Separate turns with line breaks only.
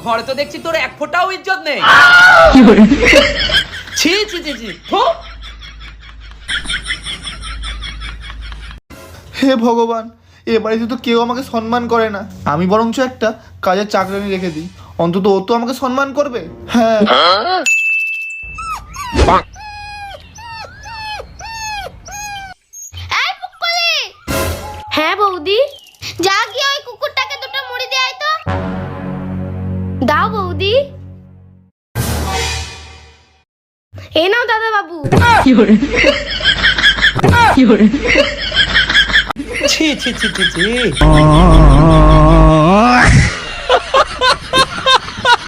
ঘরে তো দেখছি তোর এক ফোঁটাও ইজ্জত নেই। ছি ছি ছি ছি।
হে ভগবান, এ বাড়িতে তো কেউ আমাকে সম্মান করে না। আমি বরঞ্চ একটা কাজের চাকরানি রেখে দিই, অন্তত ও তো আমাকে সম্মান করবে। হ্যাঁ।
এই পুকুলি। হ্যাঁ বৌদি। যা গিয়ে ওই কুকুরটাকে দুটো মুড়ি দিয়ে আয় তো। দাও বৌদি। এই নাও দাদা বাবু।
ছি ছি ছি ছি ছি।